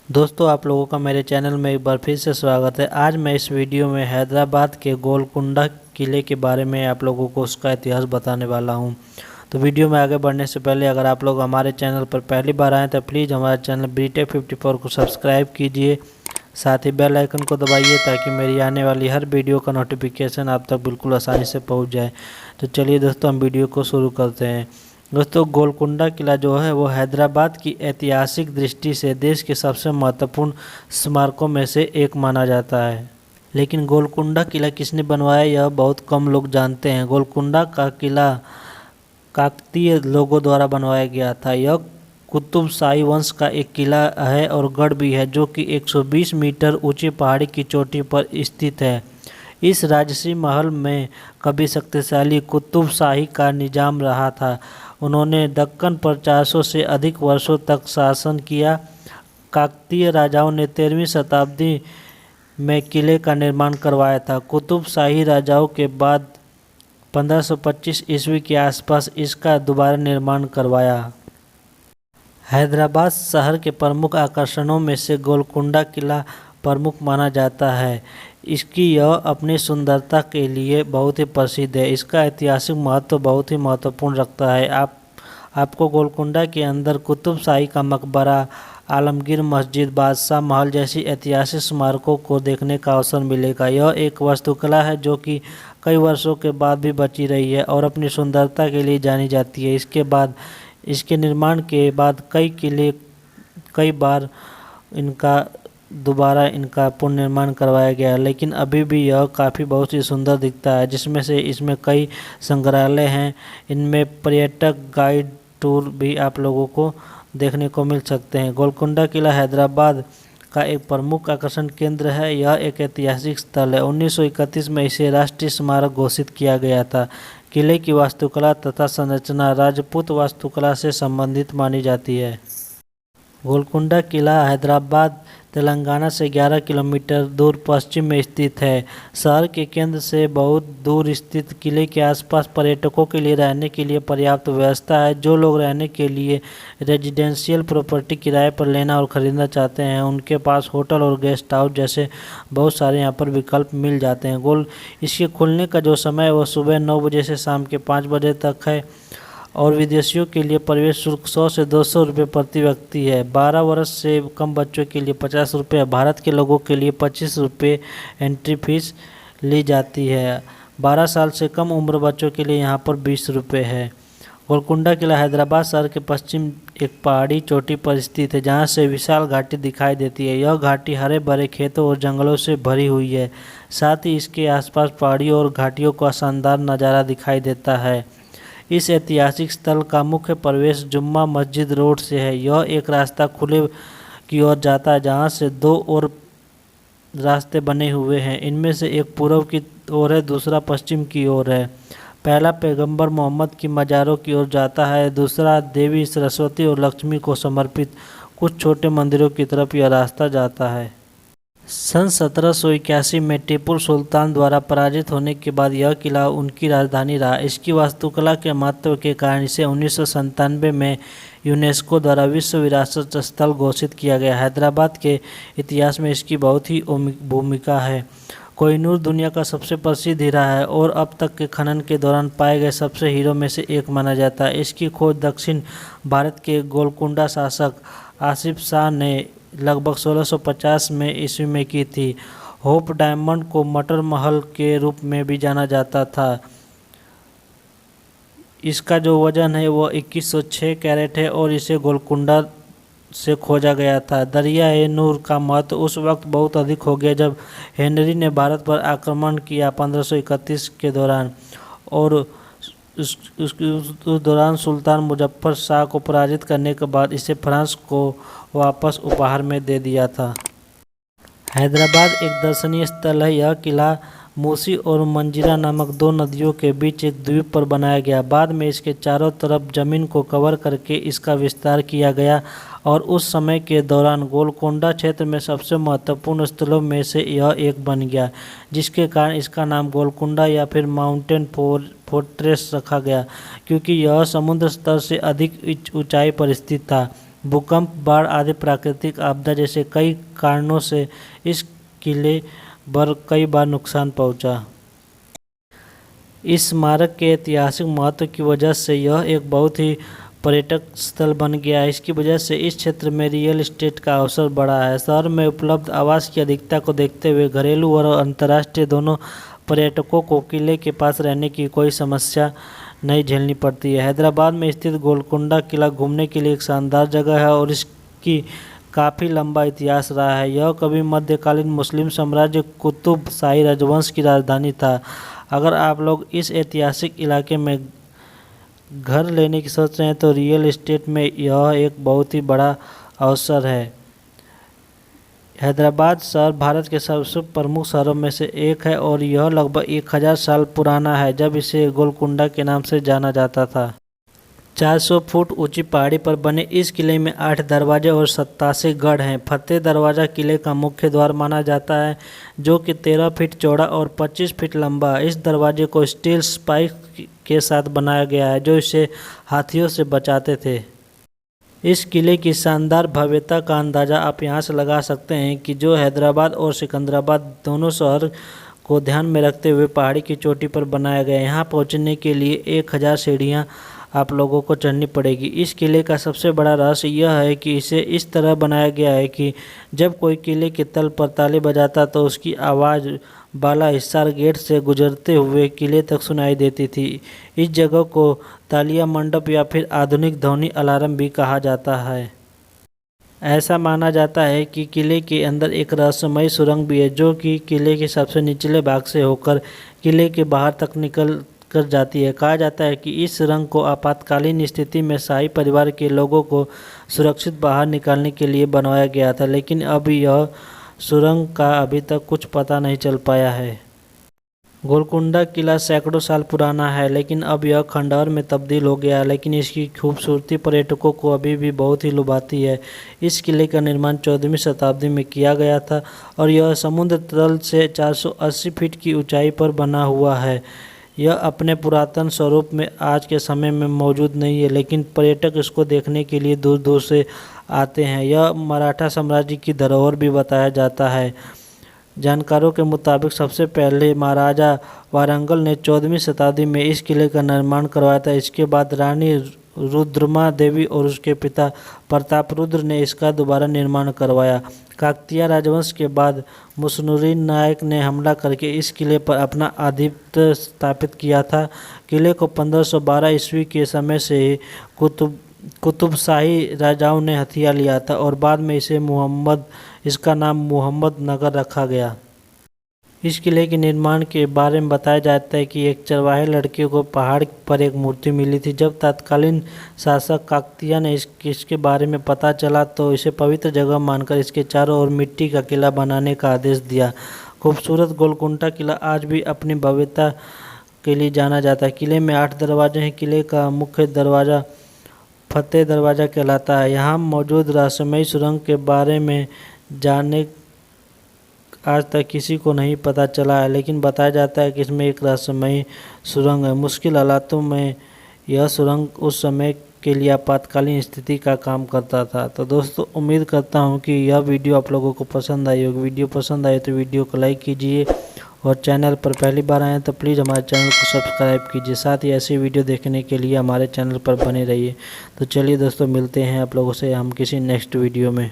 दोस्तों, आप लोगों का मेरे चैनल में एक बार फिर से स्वागत है। आज मैं इस वीडियो में हैदराबाद के गोलकुंडा किले के बारे में आप लोगों को उसका इतिहास बताने वाला हूं। तो वीडियो में आगे बढ़ने से पहले अगर आप लोग हमारे चैनल पर पहली बार आएँ तो प्लीज़ हमारे चैनल BTech54 को सब्सक्राइब कीजिए, साथ ही बेल आइकन को दबाइए ताकि मेरी आने वाली हर वीडियो का नोटिफिकेशन आप तक बिल्कुल आसानी से पहुँच जाए। तो चलिए दोस्तों, हम वीडियो को शुरू करते हैं। दोस्तों, गोलकुंडा किला जो है वो हैदराबाद की ऐतिहासिक दृष्टि से देश के सबसे महत्वपूर्ण स्मारकों में से एक माना जाता है। लेकिन गोलकुंडा किला किसने बनवाया यह बहुत कम लोग जानते हैं। गोलकुंडा का किला काकतीय लोगों द्वारा बनवाया गया था। यह कुतुब शाही वंश का एक किला है और गढ़ भी है जो कि 120 मीटर ऊंची पहाड़ी की चोटी पर स्थित है। इस राजसी महल में कभी शक्तिशाली कुतुब शाही का निजाम रहा था। उन्होंने दक्कन पर 400 से अधिक वर्षों तक शासन किया। काकतीय राजाओं ने 13वीं शताब्दी में किले का निर्माण करवाया था। कुतुब शाही राजाओं के बाद 1525 ईस्वी के आसपास इसका दोबारा निर्माण करवाया। हैदराबाद शहर के प्रमुख आकर्षणों में से गोलकुंडा किला प्रमुख माना जाता है। इसकी यह अपनी सुंदरता के लिए बहुत ही प्रसिद्ध है। इसका ऐतिहासिक महत्व बहुत ही महत्वपूर्ण रखता है। आपको गोलकुंडा के अंदर कुतुब शाही का मकबरा, आलमगीर मस्जिद, बादशाह महल जैसी ऐतिहासिक स्मारकों को देखने का अवसर मिलेगा। यह एक वास्तुकला है जो कि कई वर्षों के बाद भी बची रही है और अपनी सुंदरता के लिए जानी जाती है। इसके निर्माण के बाद कई बार दोबारा इनका पुनर्निर्माण करवाया गया, लेकिन अभी भी यह काफ़ी बहुत ही सुंदर दिखता है। जिसमें से इसमें कई संग्रहालय हैं। इनमें पर्यटक गाइड टूर भी आप लोगों को देखने को मिल सकते हैं। गोलकुंडा किला हैदराबाद का एक प्रमुख आकर्षण केंद्र है। यह एक ऐतिहासिक स्थल है। 1931 में इसे राष्ट्रीय स्मारक घोषित किया गया था। किले की वास्तुकला तथा संरचना राजपूत वास्तुकला से संबंधित मानी जाती है। गोलकुंडा किला हैदराबाद तेलंगाना से 11 किलोमीटर दूर पश्चिम में स्थित है। शहर के केंद्र से बहुत दूर स्थित किले के आसपास पर्यटकों के लिए रहने के लिए पर्याप्त व्यवस्था है। जो लोग रहने के लिए रेजिडेंशियल प्रॉपर्टी किराए पर लेना और ख़रीदना चाहते हैं उनके पास होटल और गेस्ट हाउस जैसे बहुत सारे यहाँ पर विकल्प मिल जाते हैं। इसके खुलने का जो समय है वो सुबह 9 बजे से शाम के 5 बजे तक है और विदेशियों के लिए प्रवेश शुल्क 100 से 200 रुपये प्रति व्यक्ति है। 12 वर्ष से कम बच्चों के लिए 50 रुपये, भारत के लोगों के लिए 25 रुपये एंट्री फीस ली जाती है। 12 साल से कम उम्र बच्चों के लिए यहाँ पर 20 रुपये है। गोलकुंडा किला हैदराबाद शहर के पश्चिम एक पहाड़ी चोटी पर स्थित है जहाँ से विशाल घाटी दिखाई देती है। यह घाटी हरे भरे खेतों और जंगलों से भरी हुई है। साथ ही इसके आसपास पहाड़ियों और घाटियों का शानदार नज़ारा दिखाई देता है। इस ऐतिहासिक स्थल का मुख्य प्रवेश जुम्मा मस्जिद रोड से है। यह एक रास्ता खुले की ओर जाता है जहां से 2 और रास्ते बने हुए हैं। इनमें से एक पूर्व की ओर है, दूसरा पश्चिम की ओर है। पहला पैगंबर मोहम्मद की मज़ारों की ओर जाता है, दूसरा देवी सरस्वती और लक्ष्मी को समर्पित कुछ छोटे मंदिरों की तरफ यह रास्ता जाता है। सन 1781 में टीपू सुल्तान द्वारा पराजित होने के बाद यह किला उनकी राजधानी रहा। इसकी वास्तुकला के महत्व के कारण इसे 1997 में यूनेस्को द्वारा विश्व विरासत स्थल घोषित किया गया। हैदराबाद के इतिहास में इसकी बहुत ही भूमिका है। कोहिनूर दुनिया का सबसे प्रसिद्ध हीरा है और अब तक के खनन के दौरान पाए गए सबसे हीरों में से एक माना जाता है। इसकी खोज दक्षिण भारत के गोलकुंडा शासक आसिफ शाह ने लगभग 1650 में ईस्वी में की थी। होप डायमंड को मटर महल के रूप में भी जाना जाता था। इसका जो वजन है वो 2106 कैरेट है और इसे गोलकुंडा से खोजा गया था। दरिया-ए-नूर का महत्व उस वक्त बहुत अधिक हो गया जब हेनरी ने भारत पर आक्रमण किया 1531 के दौरान और उस दौरान सुल्तान मुजफ्फर शाह को पराजित करने के बाद इसे फ्रांस को वापस उपहार में दे दिया था। हैदराबाद एक दर्शनीय स्थल है। यह किला मूसी और मंजीरा नामक 2 नदियों के बीच एक द्वीप पर बनाया गया। बाद में इसके चारों तरफ जमीन को कवर करके इसका विस्तार किया गया और उस समय के दौरान गोलकोंडा क्षेत्र में सबसे महत्वपूर्ण स्थलों में से यह एक बन गया, जिसके कारण इसका नाम गोलकुंडा या फिर माउंटेन फोर्ट्रेस रखा गया, क्योंकि यह समुद्र स्तर से अधिक ऊंचाई पर स्थित था। भूकंप, बाढ़ आदि प्राकृतिक आपदा जैसे कई कारणों से इस किले पर कई बार नुकसान पहुंचा। इस स्मारक के ऐतिहासिक महत्व की वजह से यह एक बहुत ही पर्यटक स्थल बन गया है। इसकी वजह से इस क्षेत्र में रियल एस्टेट का अवसर बढ़ा है। शहर में उपलब्ध आवास की अधिकता को देखते हुए घरेलू और अंतर्राष्ट्रीय दोनों पर्यटकों को किले के पास रहने की कोई समस्या नहीं झेलनी पड़ती है। हैदराबाद में स्थित गोलकुंडा किला घूमने के लिए एक शानदार जगह है और इसकी काफ़ी लंबा इतिहास रहा है। यह कभी मध्यकालीन मुस्लिम साम्राज्य कुतुब शाही राजवंश की राजधानी था। अगर आप लोग इस ऐतिहासिक इलाके में घर लेने की सोच रहे हैं तो रियल एस्टेट में यह एक बहुत ही बड़ा अवसर है। हैदराबाद शहर भारत के सबसे प्रमुख शहरों में से एक है और यह लगभग 1000 साल पुराना है, जब इसे गोलकुंडा के नाम से जाना जाता था। 400 फुट ऊंची पहाड़ी पर बने इस किले में 8 दरवाजे और 87 गढ़ हैं। फतेह दरवाज़ा किले का मुख्य द्वार माना जाता है, जो कि 13 फीट चौड़ा और 25 फीट लंबा है। इस दरवाजे को स्टील स्पाइक के साथ बनाया गया है, जो इसे हाथियों से बचाते थे। इस किले की शानदार भव्यता का अंदाज़ा आप यहाँ से लगा सकते हैं कि जो हैदराबाद और सिकंदराबाद दोनों शहर को ध्यान में रखते हुए पहाड़ी की चोटी पर बनाया गया है। यहाँ पहुँचने के लिए 1000 सीढ़ियाँ आप लोगों को चढ़नी पड़ेगी। इस किले का सबसे बड़ा रहस्य यह है कि इसे इस तरह बनाया गया है कि जब कोई किले के तल पर ताली बजाता तो उसकी आवाज़ बाला हिस्सार गेट से गुजरते हुए किले तक सुनाई देती थी। इस जगह को तालिया मंडप या फिर आधुनिक ध्वनि अलार्म भी कहा जाता है। ऐसा माना जाता है कि किले के अंदर एक रहस्यमयी सुरंग भी है, जो कि किले के सबसे निचले भाग से होकर किले के बाहर तक निकल कर जाती है। कहा जाता है कि इस सुरंग को आपातकालीन स्थिति में शाही परिवार के लोगों को सुरक्षित बाहर निकालने के लिए बनवाया गया था, लेकिन अब यह सुरंग का अभी तक कुछ पता नहीं चल पाया है। गोलकुंडा किला सैकड़ों साल पुराना है, लेकिन अब यह खंडहर में तब्दील हो गया है, लेकिन इसकी खूबसूरती पर्यटकों को अभी भी बहुत ही लुभाती है। इस किले का निर्माण 14वीं शताब्दी में किया गया था और यह समुद्र तल से 480 फीट की ऊंचाई पर बना हुआ है। यह अपने पुरातन स्वरूप में आज के समय में मौजूद नहीं है, लेकिन पर्यटक इसको देखने के लिए दूर दूर से आते हैं। यह मराठा साम्राज्य की धरोहर भी बताया जाता है। जानकारों के मुताबिक सबसे पहले महाराजा वारंगल ने 14वीं शताब्दी में इस किले का निर्माण करवाया था। इसके बाद रानी रुद्रमा देवी और उसके पिता प्रतापरुद्र ने इसका दोबारा निर्माण करवाया। काकतीय राजवंश के बाद मुसनुद्दीन नायक ने हमला करके इस किले पर अपना आधिपत्य स्थापित किया था। किले को 1512 ईस्वी के समय से ही कुतुबशाही राजाओं ने हथिया लिया था और बाद में इसका नाम मुहम्मद नगर रखा गया। इस किले के निर्माण के बारे में बताया जाता है कि एक चरवाहे लड़के को पहाड़ पर एक मूर्ति मिली थी। जब तत्कालीन शासक काकतीय ने इसके बारे में पता चला तो इसे पवित्र जगह मानकर इसके चारों ओर मिट्टी का किला बनाने का आदेश दिया। खूबसूरत गोलकुंडा किला आज भी अपनी भव्यता के लिए जाना जाता है। किले में 8 दरवाजे हैं। किले का मुख्य दरवाज़ा फतेह दरवाज़ा कहलाता है। यहाँ मौजूद रहस्यमयी सुरंग के बारे में जाने आज तक किसी को नहीं पता चला है, लेकिन बताया जाता है कि इसमें एक रहस्यमयी सुरंग है। मुश्किल हालातों में यह सुरंग उस समय के लिए आपातकालीन स्थिति का काम करता था। तो दोस्तों, उम्मीद करता हूं कि यह वीडियो आप लोगों को पसंद आई होगी। वीडियो पसंद आए तो वीडियो को लाइक कीजिए और चैनल पर पहली बार आए हैं तो प्लीज़ हमारे चैनल को सब्सक्राइब कीजिए। साथ ही ऐसी वीडियो देखने के लिए हमारे चैनल पर बने रहिए। तो चलिए दोस्तों, मिलते हैं आप लोगों से हम किसी नेक्स्ट वीडियो में।